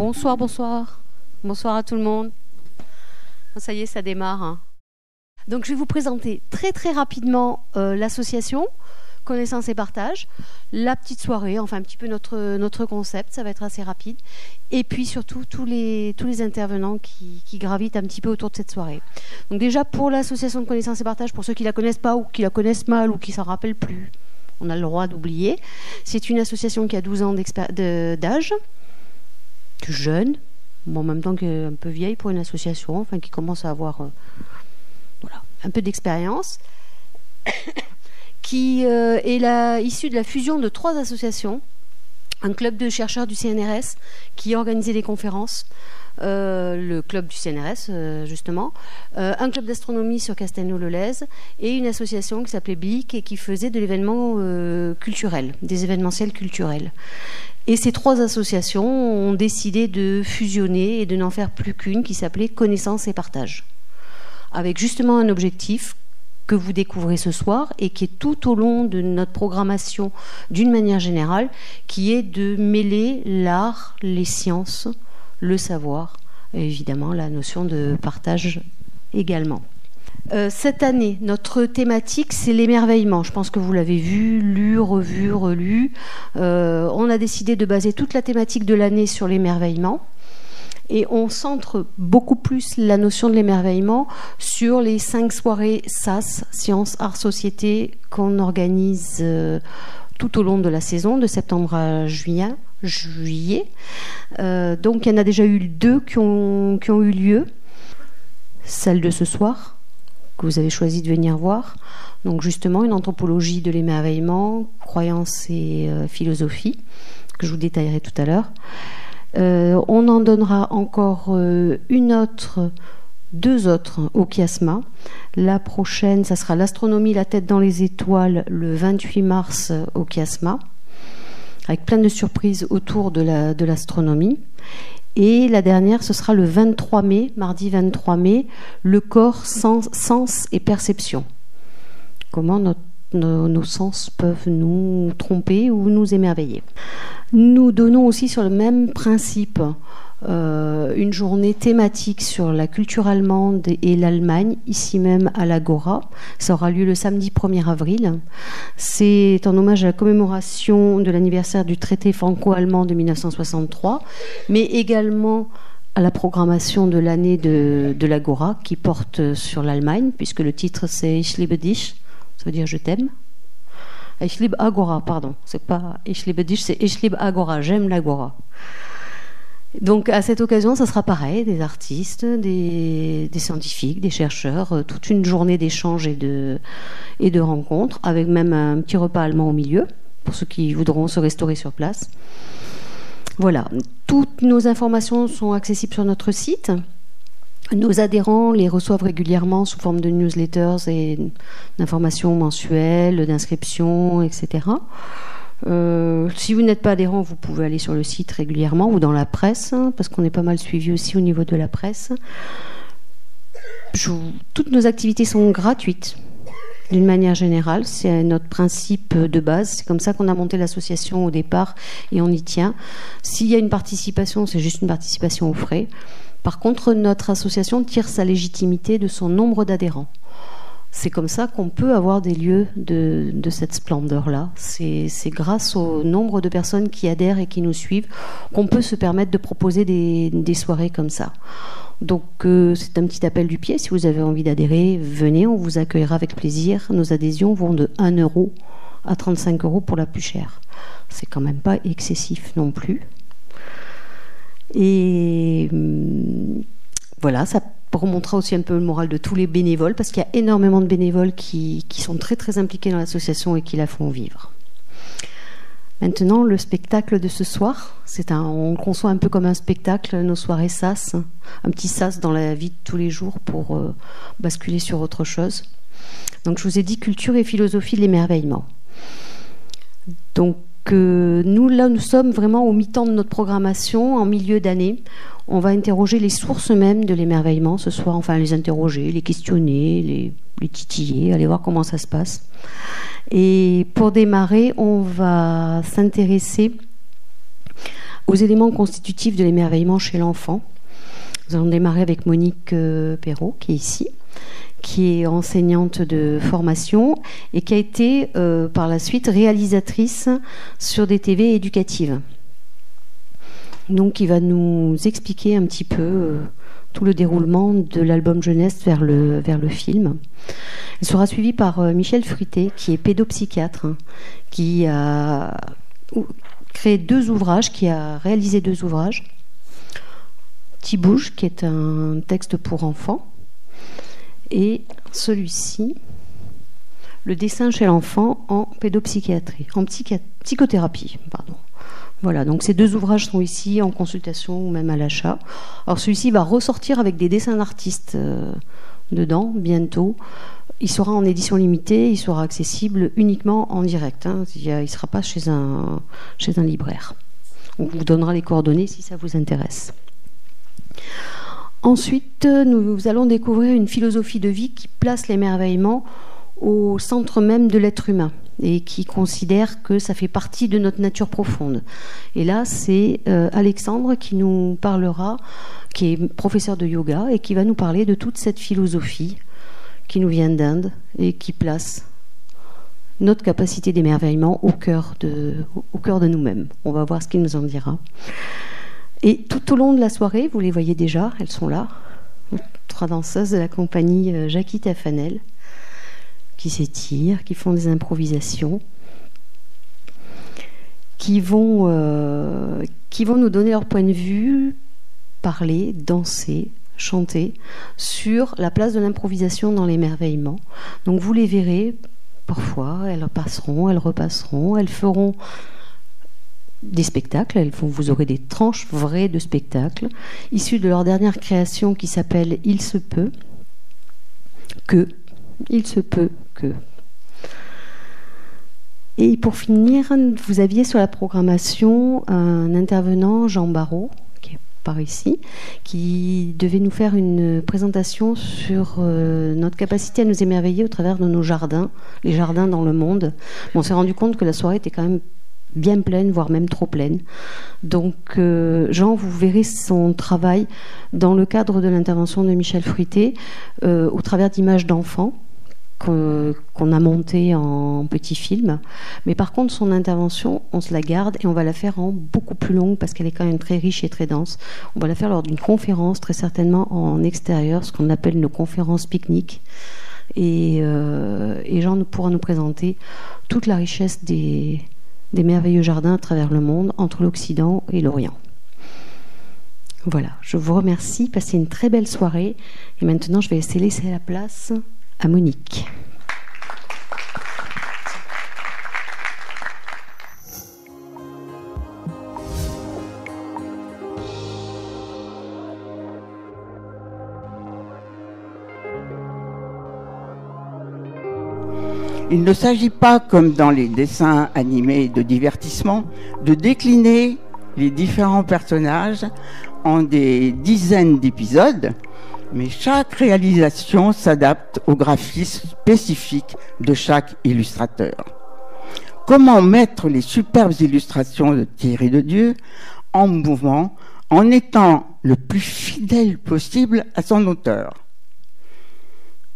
Bonsoir, bonsoir. Bonsoir à tout le monde. Ça y est, ça démarre. Hein. Donc, je vais vous présenter très très rapidement l'association Connaissance et Partage, la petite soirée, enfin un petit peu notre concept, ça va être assez rapide. Et puis surtout tous les intervenants qui gravitent un petit peu autour de cette soirée. Donc déjà pour l'association de Connaissance et Partage, pour ceux qui la connaissent pas ou qui la connaissent mal ou qui s'en rappellent plus, on a le droit d'oublier. C'est une association qui a 12 ans d'âge, jeune, mais en même temps un peu vieille pour une association, enfin qui commence à avoir un peu d'expérience, qui est issue de la fusion de 3 associations. Un club de chercheurs du CNRS qui organisait des conférences, le club du CNRS justement, un club d'astronomie sur Castelnau-le-Lez et une association qui s'appelait BIC et qui faisait de l'événement culturel, des événementiels culturels. Et ces 3 associations ont décidé de fusionner et de n'en faire plus qu'une qui s'appelait Connaissance et Partage, avec justement un objectif que vous découvrez ce soir et qui est tout au long de notre programmation d'une manière générale, qui est de mêler l'art, les sciences, le savoir et évidemment la notion de partage également. Cette année, notre thématique, c'est l'émerveillement. Je pense que vous l'avez vu, lu, revu, relu. On a décidé de baser toute la thématique de l'année sur l'émerveillement. Et on centre beaucoup plus la notion de l'émerveillement sur les 5 soirées SAS, Sciences, Arts, Société, qu'on organise tout au long de la saison, de septembre à juillet. Donc il y en a déjà eu 2 qui ont eu lieu. Celle de ce soir, que vous avez choisi de venir voir. Donc justement, une anthropologie de l'émerveillement, croyances et philosophie, que je vous détaillerai tout à l'heure. On en donnera encore 2 autres au Chiasma. La prochaine, ça sera l'astronomie, la tête dans les étoiles, le 28 mars au Chiasma, avec plein de surprises autour de l'astronomie. Et la dernière, ce sera le 23 mai, mardi 23 mai, le corps, sens et perception. Comment nos sens peuvent nous tromper ou nous émerveiller. Nous donnons aussi sur le même principe une journée thématique sur la culture allemande et l'Allemagne, ici même à l'Agora. Ça aura lieu le samedi 1er avril. C'est en hommage à la commémoration de l'anniversaire du traité franco-allemand de 1963, mais également à la programmation de l'année de l'Agora qui porte sur l'Allemagne, puisque le titre c'est Ich liebe dich, ça veut dire je t'aime. Ich liebe Agora, pardon. C'est pas Ich liebe dich, c'est Ich liebe Agora, j'aime l'Agora. Donc à cette occasion, ça sera pareil, des artistes, des scientifiques, des chercheurs, toute une journée d'échanges et de rencontres, avec même un petit repas allemand au milieu, pour ceux qui voudront se restaurer sur place. Voilà, toutes nos informations sont accessibles sur notre site. Nos adhérents les reçoivent régulièrement sous forme de newsletters et d'informations mensuelles, d'inscriptions, etc. Si vous n'êtes pas adhérent, vous pouvez aller sur le site régulièrement ou dans la presse, parce qu'on est pas mal suivi aussi au niveau de la presse. Toutes nos activités sont gratuites. D'une manière générale, c'est notre principe de base. C'est comme ça qu'on a monté l'association au départ et on y tient. S'il y a une participation, c'est juste une participation aux frais. Par contre, notre association tire sa légitimité de son nombre d'adhérents. C'est comme ça qu'on peut avoir des lieux de cette splendeur-là. C'est grâce au nombre de personnes qui adhèrent et qui nous suivent qu'on peut se permettre de proposer des soirées comme ça. Donc c'est un petit appel du pied. Si vous avez envie d'adhérer, venez, on vous accueillera avec plaisir. Nos adhésions vont de 1 € à 35 € pour la plus chère. C'est quand même pas excessif non plus. Et voilà, ça remontera aussi un peu le moral de tous les bénévoles, parce qu'il y a énormément de bénévoles qui sont très très impliqués dans l'association et qui la font vivre. Maintenant, le spectacle de ce soir, on le conçoit un peu comme un spectacle, nos soirées SAS, un petit SAS dans la vie de tous les jours pour basculer sur autre chose. Donc je vous ai dit culture et philosophie de l'émerveillement. Donc nous sommes vraiment au mi-temps de notre programmation, en milieu d'année. On va interroger les sources mêmes de l'émerveillement ce soir, enfin les interroger, les questionner, les titiller, aller voir comment ça se passe. Et pour démarrer, on va s'intéresser aux éléments constitutifs de l'émerveillement chez l'enfant. Nous allons démarrer avec Monique Perrault, qui est ici, qui est enseignante de formation et qui a été par la suite réalisatrice sur des TV éducatives. Donc il va nous expliquer un petit peu tout le déroulement de l'album jeunesse vers le film. Elle sera suivie par Michel Fruité, qui est pédopsychiatre, qui a créé 2 ouvrages, qui a réalisé 2 ouvrages. Petit Bouge, qui est un texte pour enfants, et celui-ci, Le dessin chez l'enfant en pédopsychiatrie, en psychothérapie, pardon. Voilà, donc ces 2 ouvrages sont ici en consultation ou même à l'achat. Alors celui-ci va ressortir avec des dessins d'artistes dedans bientôt. Il sera en édition limitée, il sera accessible uniquement en direct. Hein. Il ne sera pas chez un libraire. On vous donnera les coordonnées si ça vous intéresse. Ensuite, nous allons découvrir une philosophie de vie qui place l'émerveillement au centre même de l'être humain et qui considère que ça fait partie de notre nature profonde. Et là, c'est Alexandre qui nous parlera, qui est professeur de yoga et qui va nous parler de toute cette philosophie qui nous vient d'Inde et qui place notre capacité d'émerveillement au cœur de nous-mêmes. On va voir ce qu'il nous en dira. Et tout au long de la soirée, vous les voyez déjà, elles sont là, 3 danseuses de la compagnie Jackie Tafanel, qui s'étirent, qui font des improvisations, qui vont nous donner leur point de vue, parler, danser, chanter, sur la place de l'improvisation dans l'émerveillement. Donc vous les verrez, parfois, elles passeront, elles repasseront, elles feront des spectacles, vous aurez des tranches vraies de spectacles, issues de leur dernière création qui s'appelle « Il se peut que ». Il se peut que. Et pour finir, vous aviez sur la programmation un intervenant, Jean Barrault, qui est par ici, qui devait nous faire une présentation sur notre capacité à nous émerveiller au travers de nos jardins, les jardins dans le monde. Bon, on s'est rendu compte que la soirée était quand même bien pleine, voire même trop pleine. Donc Jean, vous verrez son travail dans le cadre de l'intervention de Michel Fruité, au travers d'images d'enfants qu'on a montées en petits films. Mais par contre, son intervention, on se la garde et on va la faire en beaucoup plus longue parce qu'elle est quand même très riche et très dense. On va la faire lors d'une conférence, très certainement en extérieur, ce qu'on appelle nos conférences pique-nique. Et Jean pourra nous présenter toute la richesse des merveilleux jardins à travers le monde, entre l'Occident et l'Orient. Voilà, je vous remercie, passez une très belle soirée. Et maintenant, je vais laisser la place à Monique. Il ne s'agit pas, comme dans les dessins animés de divertissement, de décliner les différents personnages en des dizaines d'épisodes, mais chaque réalisation s'adapte au graphisme spécifique de chaque illustrateur. Comment mettre les superbes illustrations de Thierry Dedieu en mouvement en étant le plus fidèle possible à son auteur?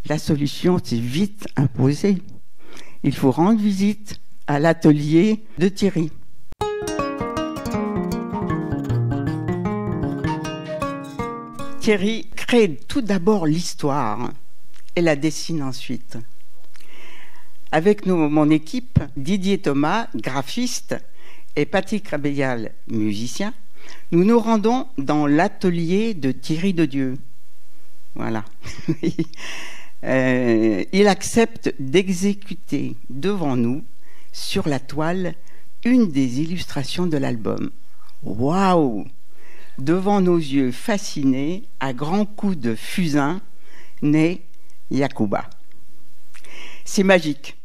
La solution s'est vite imposée. Il faut rendre visite à l'atelier de Thierry. Thierry crée tout d'abord l'histoire et la dessine ensuite. Avec mon équipe, Didier Thomas, graphiste, et Patrick Rabeyal, musicien, nous nous rendons dans l'atelier de Thierry Dedieu. Voilà. Il accepte d'exécuter devant nous, sur la toile, une des illustrations de l'album. Waouh! Devant nos yeux fascinés, à grands coups de fusain, naît Yacouba. C'est magique.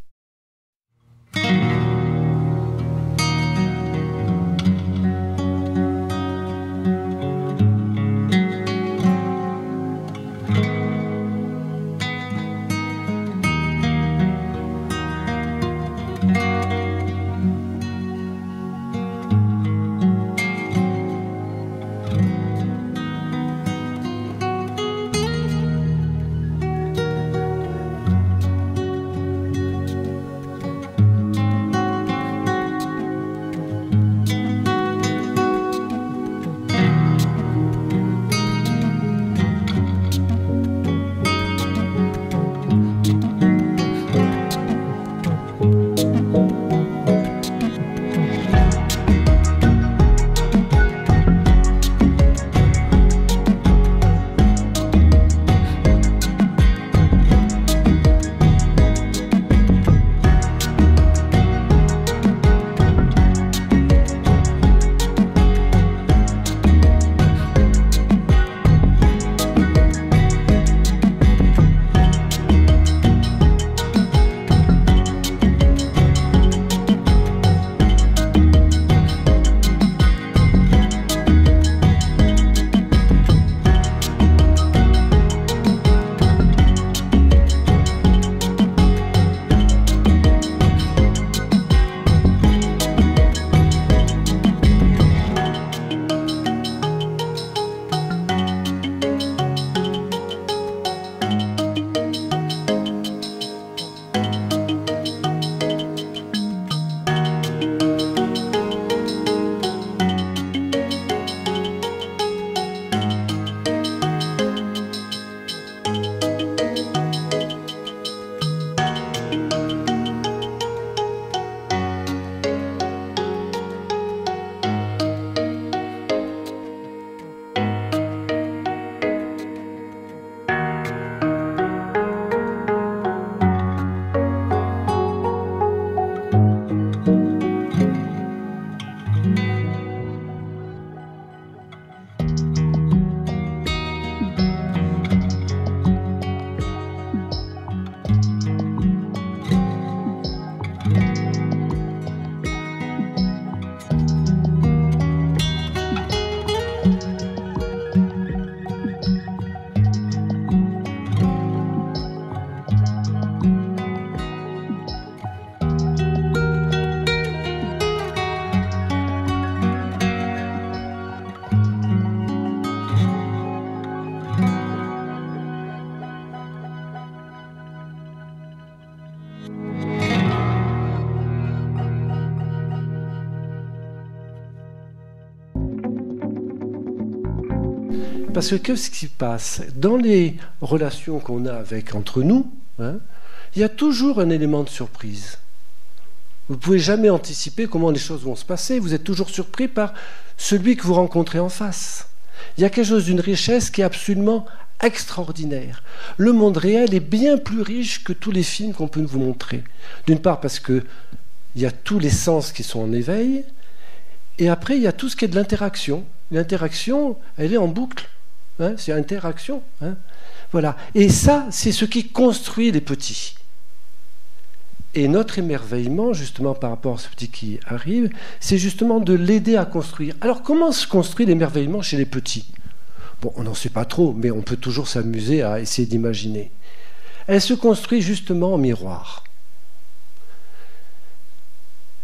Parce que qu'est-ce qui se passe? Dans les relations qu'on a entre nous, hein, il y a toujours un élément de surprise. Vous ne pouvez jamais anticiper comment les choses vont se passer. Vous êtes toujours surpris par celui que vous rencontrez en face. Il y a quelque chose d'une richesse qui est absolument extraordinaire. Le monde réel est bien plus riche que tous les films qu'on peut vous montrer. D'une part parce qu'il y a tous les sens qui sont en éveil, et après il y a tout ce qui est de l'interaction. L'interaction, elle est en boucle. Hein, c'est interaction. Hein. Voilà. Et ça, c'est ce qui construit les petits. Et notre émerveillement, justement, par rapport à ce petit qui arrive, c'est justement de l'aider à construire. Alors, comment se construit l'émerveillement chez les petits? Bon, on n'en sait pas trop, mais on peut toujours s'amuser à essayer d'imaginer. Elle se construit justement en miroir.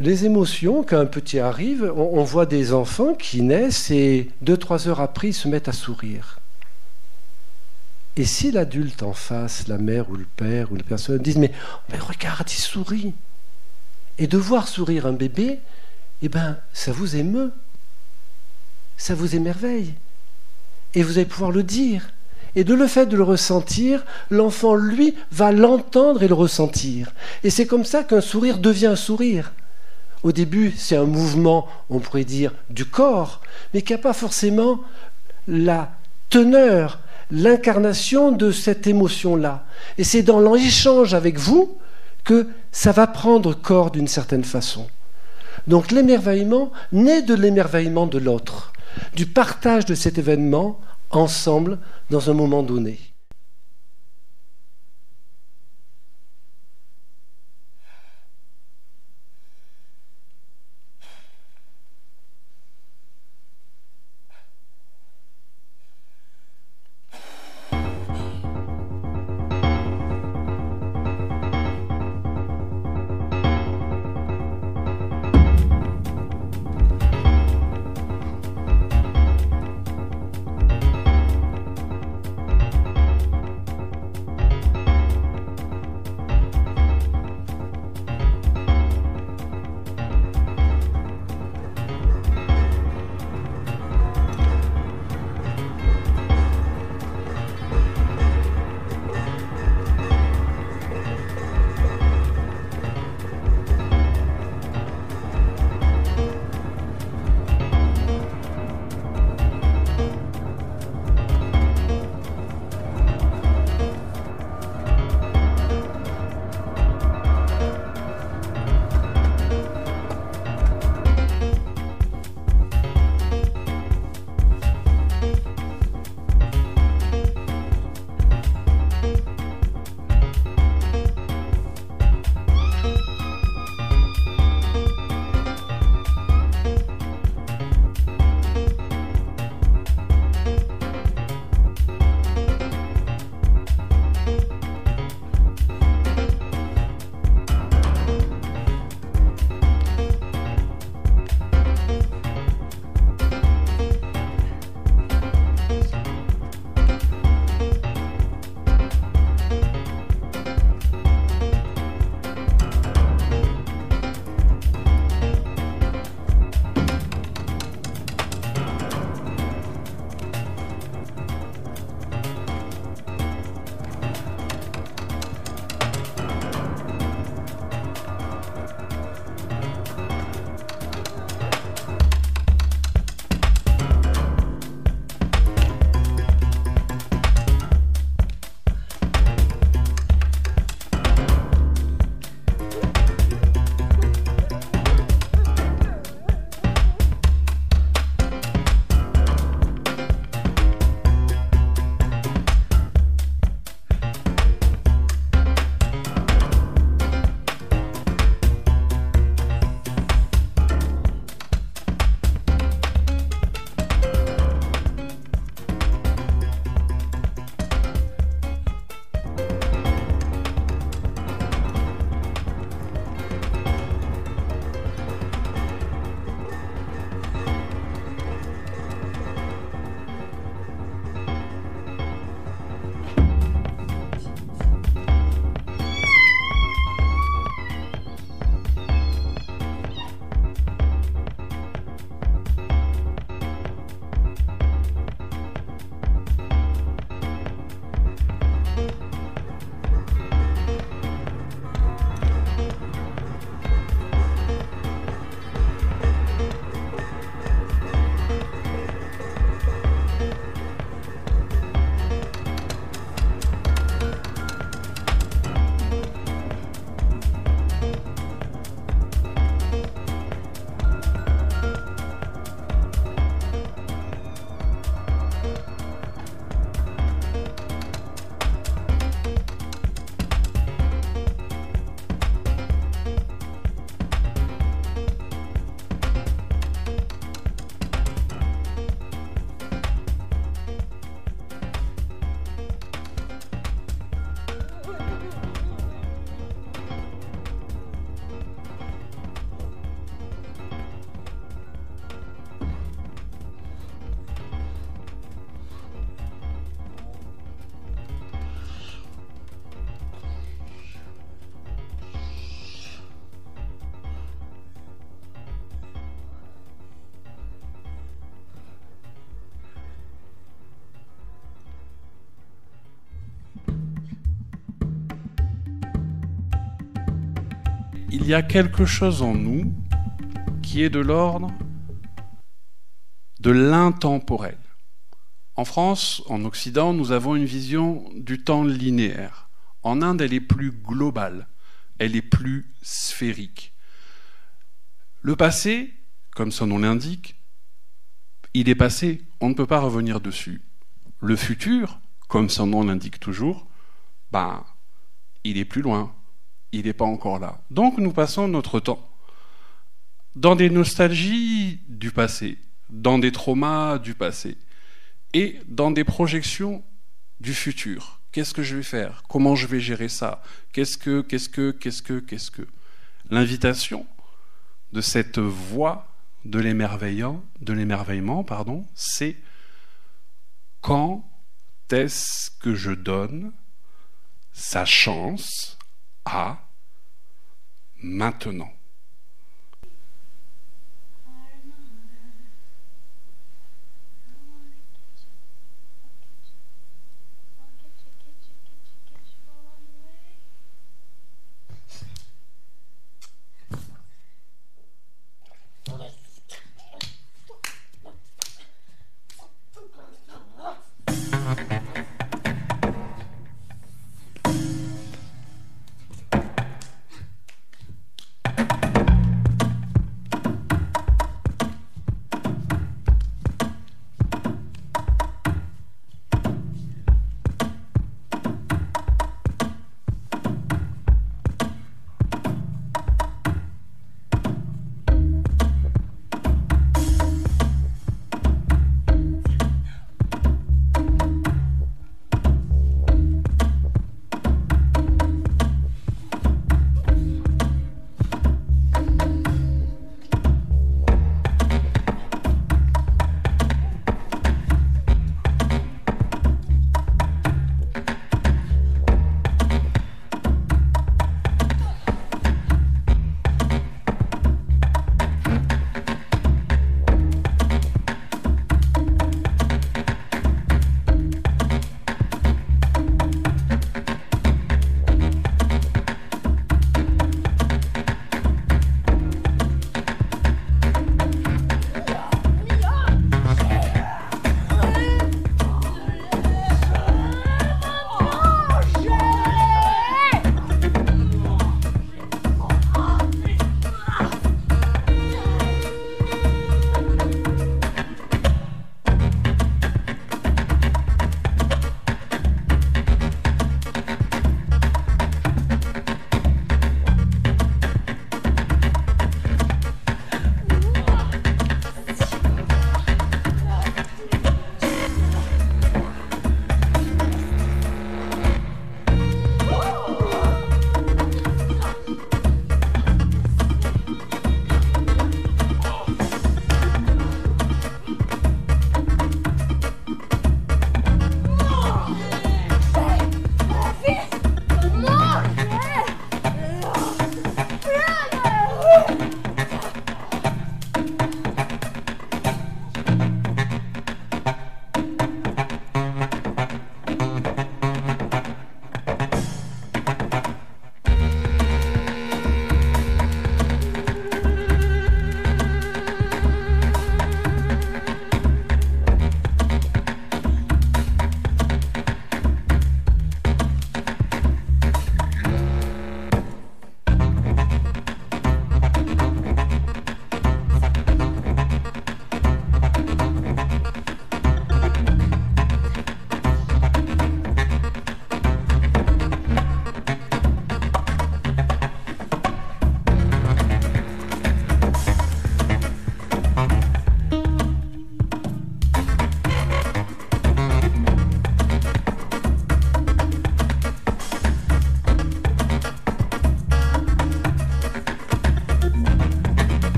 Les émotions, quand un petit arrive, on voit des enfants qui naissent et 2-3 heures après, ils se mettent à sourire. Et si l'adulte en face, la mère ou le père ou la personne, disent mais regarde, il sourit. Et de voir sourire un bébé, eh ben, ça vous émeut, ça vous émerveille. Et vous allez pouvoir le dire. Et de le fait de le ressentir, l'enfant, lui, va l'entendre et le ressentir. Et c'est comme ça qu'un sourire devient un sourire. Au début, c'est un mouvement, on pourrait dire, du corps, mais qui n'a pas forcément la teneur, l'incarnation de cette émotion-là. Et c'est dans l'échange avec vous que ça va prendre corps d'une certaine façon. Donc l'émerveillement naît de l'émerveillement de l'autre, du partage de cet événement ensemble dans un moment donné. il y a quelque chose en nous qui est de l'ordre de l'intemporel. En France, en Occident, nous avons une vision du temps linéaire. En Inde, elle est plus globale, elle est plus sphérique. Le passé, comme son nom l'indique, il est passé, on ne peut pas revenir dessus. Le futur, comme son nom l'indique toujours, il est plus loin, il n'est pas encore là. Donc nous passons notre temps dans des nostalgies du passé, dans des traumas du passé, et dans des projections du futur. Qu'est-ce que je vais faire? Comment je vais gérer ça? Qu'est-ce que L'invitation de cette voie de l'émerveillement, c'est quand est-ce que je donne sa chance à maintenant.